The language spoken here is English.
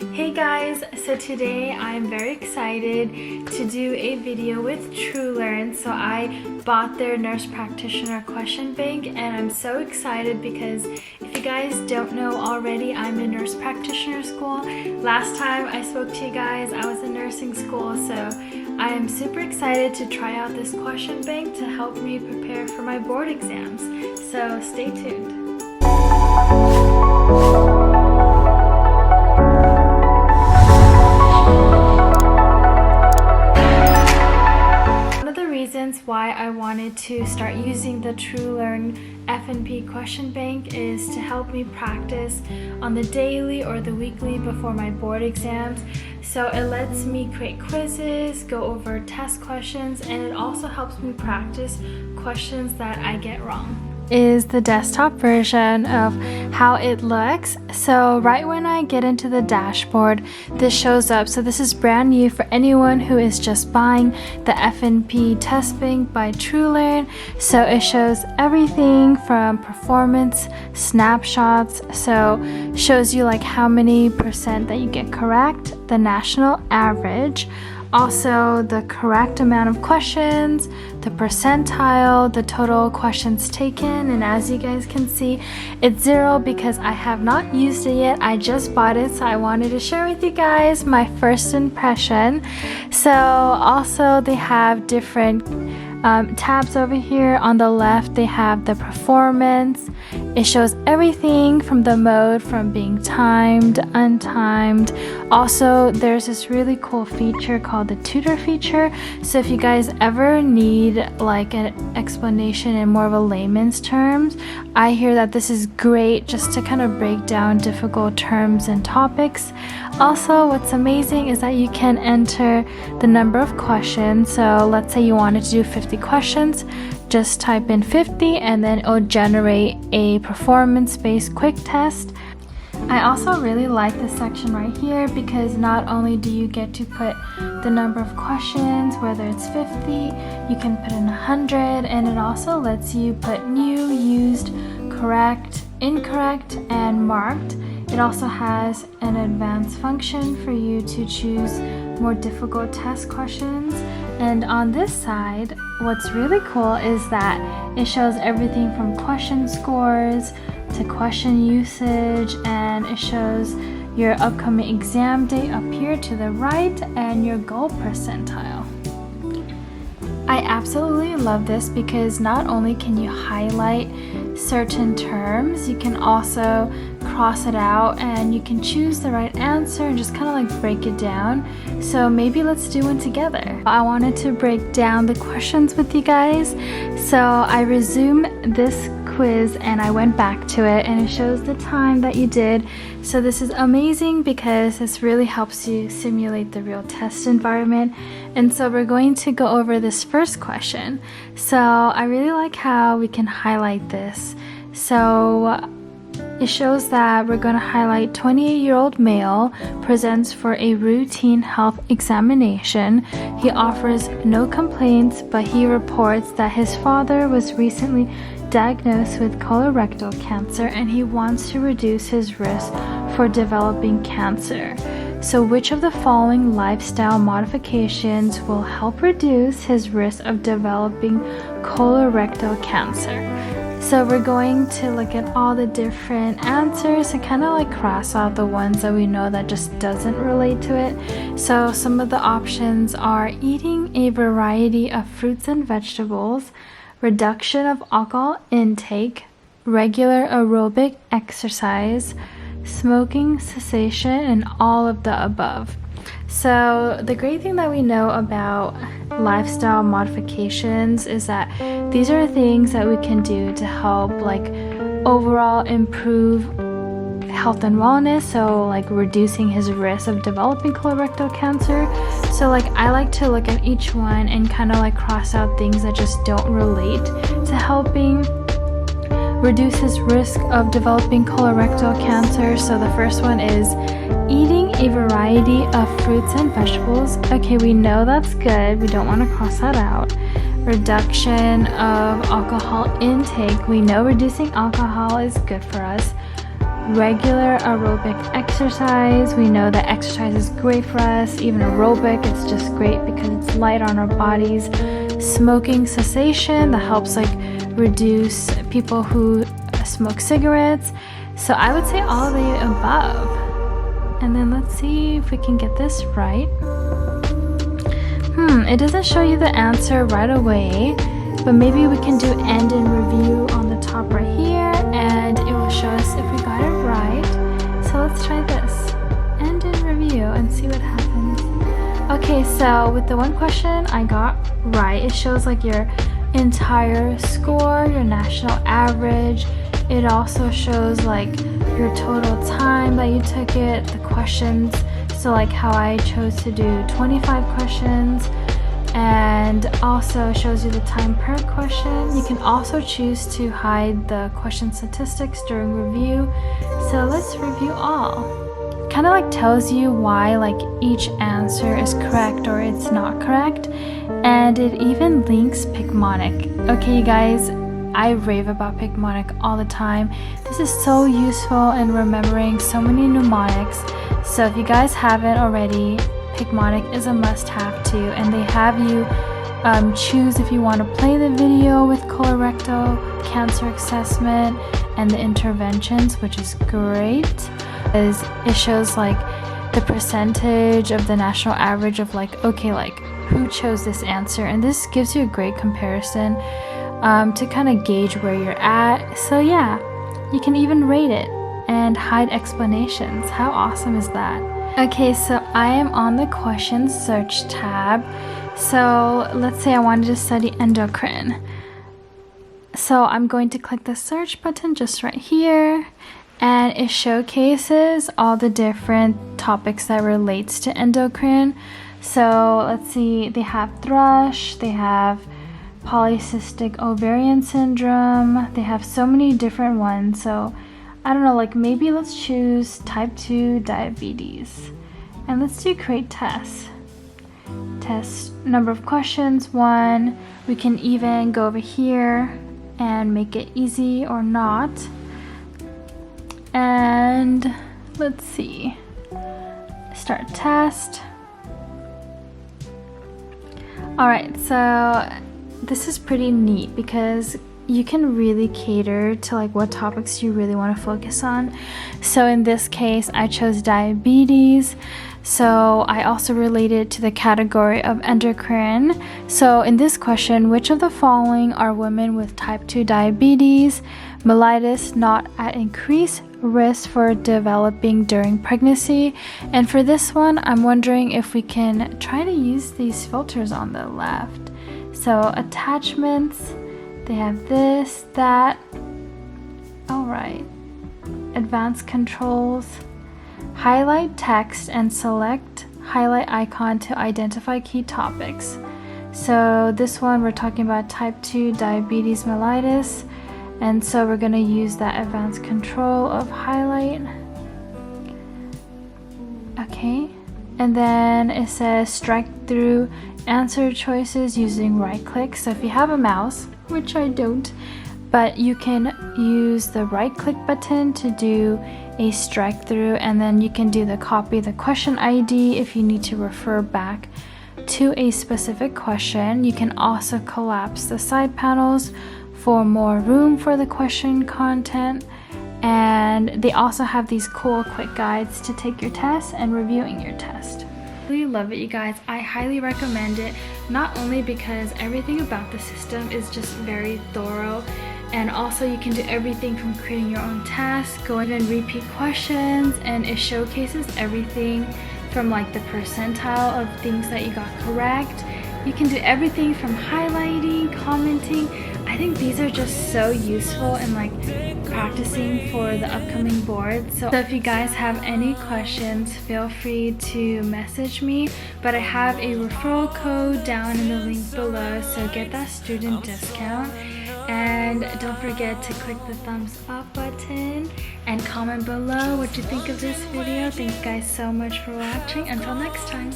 Hey guys, so today I'm very excited to do a video with TrueLearn. So I bought their nurse practitioner question bank and I'm so excited because if you guys don't know already, I'm in nurse practitioner school. Last time I spoke to you guys, I was in nursing school, so I am super excited to try out this question bank to help me prepare for my board exams. So stay tuned. Why I wanted to start using the TrueLearn FNP question bank is to help me practice on the daily or the weekly before my board exams. So it lets me create quizzes, go over test questions, and it also helps me practice questions that I get wrong. Is the desktop version of how it looks. So right when I get into the dashboard, this shows up. So this is brand new for anyone who is just buying the FNP test bank by TrueLearn. So it shows everything from performance snapshots, so shows you like how many percent that you get correct, the national average, also the correct amount of questions, the percentile, the total questions taken, and as you guys can see, it's 0 because I have not used it yet. I just bought it, so I wanted to share with you guys my first impression. So also they have different tabs over here. On the left they have the performance. It shows everything from the mode, from being timed, untimed. Also there's this really cool feature called the tutor feature. So if you guys ever need like an explanation in more of a layman's terms, I hear that this is great just to kind of break down difficult terms and topics. Also, what's amazing is that you can enter the number of questions. So let's say you wanted to do 50 questions, just type in 50 and then it'll generate a performance-based quick test. I also really like this section right here because not only do you get to put the number of questions, whether it's 50, you can put in 100, and it also lets you put new, used, correct, incorrect, and marked. It also has an advanced function for you to choose more difficult test questions. And on this side, what's really cool is that it shows everything from question scores to question usage, and it shows your upcoming exam date up here to the right and your goal percentile. I absolutely love this because not only can you highlight certain terms, you can also cross it out and you can choose the right answer and just kind of like break it down. So maybe let's do one together. I wanted to break down the questions with you guys. So I resumed this quiz and I went back to it and it shows the time that you did. So this is amazing because this really helps you simulate the real test environment. And so we're going to go over this first question. So I really like how we can highlight this. So it shows that we're going to highlight 28-year-old male presents for a routine health examination. He offers no complaints, but he reports that his father was recently diagnosed with colorectal cancer and he wants to reduce his risk for developing cancer. So which of the following lifestyle modifications will help reduce his risk of developing colorectal cancer? So we're going to look at all the different answers and kind of like cross out the ones that we know that just doesn't relate to it. So some of the options are eating a variety of fruits and vegetables, reduction of alcohol intake, regular aerobic exercise, smoking cessation, and all of the above. So the great thing that we know about lifestyle modifications is that these are things that we can do to help like overall improve health and wellness, so like reducing his risk of developing colorectal cancer. So like I like to look at each one and kind of like cross out things that just don't relate to helping reduce his risk of developing colorectal cancer. So the first one is eating a variety of fruits and vegetables. Okay, we know that's good. We don't want to cross that out. Reduction of alcohol intake. We know reducing alcohol is good for us. regular aerobic exercise. We know that exercise is great for us. Even aerobic, it's just great because it's light on our bodies. Smoking cessation, that helps like reduce people who smoke cigarettes. So I would say all of the above. And then let's see if we can get this right. It doesn't show you the answer right away, but maybe we can do end in review on the top right here, and it will show us if we got it right. So let's try this. End in review and see what happens. Okay, so with the one question I got right, it shows like your entire score, your national average. It also shows like your total time that you took it, the questions. So like how I chose to do 25 questions, and also shows you the time per question. You can also choose to hide the question statistics during review. So let's review all. Kind of like tells you why like each answer is correct or it's not correct, and it even links Picmonic. Okay, you guys, I rave about Picmonic all the time. This is so useful in remembering so many mnemonics. So if you guys haven't already, Picmonic is a must-have too, and they have you choose if you want to play the video with colorectal cancer assessment and the interventions, which is great, as it shows like the percentage of the national average of like, okay, like who chose this answer, and this gives you a great comparison to kind of gauge where you're at. So yeah, you can even rate it and hide explanations. How awesome is that? Okay, so I am on the question search tab. So let's say I wanted to study endocrine. So I'm going to click the search button just right here, and it showcases all the different topics that relates to endocrine. So let's see, they have thrush, they have polycystic ovarian syndrome, they have so many different ones. So I don't know, like maybe let's choose type 2 diabetes, and let's do create tests. Test number of questions 1. We can even go over here and make it easy or not. And let's see, start test. Alright, so this is pretty neat because you can really cater to like what topics you really want to focus on. So in this case, I chose diabetes. So I also related to the category of endocrine. So in this question, which of the following are women with type 2 diabetes mellitus not at increased risk for developing during pregnancy? And for this one, I'm wondering if we can try to use these filters on the left. So attachments, they have this, that. All right. Advanced controls. Highlight text and select highlight icon to identify key topics. So this one, we're talking about type 2 diabetes mellitus. And so we're going to use that advanced control of highlight. Okay. And then it says strike through answer choices using right click. So if you have a mouse, which I don't, but you can use the right click button to do a strike through, and then you can do the copy the question ID if you need to refer back to a specific question. You can also collapse the side panels for more room for the question content, and they also have these cool quick guides to take your test and reviewing your test. I really love it, you guys. I highly recommend it, not only because everything about the system is just very thorough, and also you can do everything from creating your own tasks, going and repeat questions, and it showcases everything from like the percentile of things that you got correct. You can do everything from highlighting, commenting. I think these are just so useful in like practicing for the upcoming board. So if you guys have any questions, feel free to message me. But I have a referral code down in the link below, so get that student discount. And don't forget to click the thumbs up button and comment below what you think of this video. Thank you guys so much for watching. Until next time.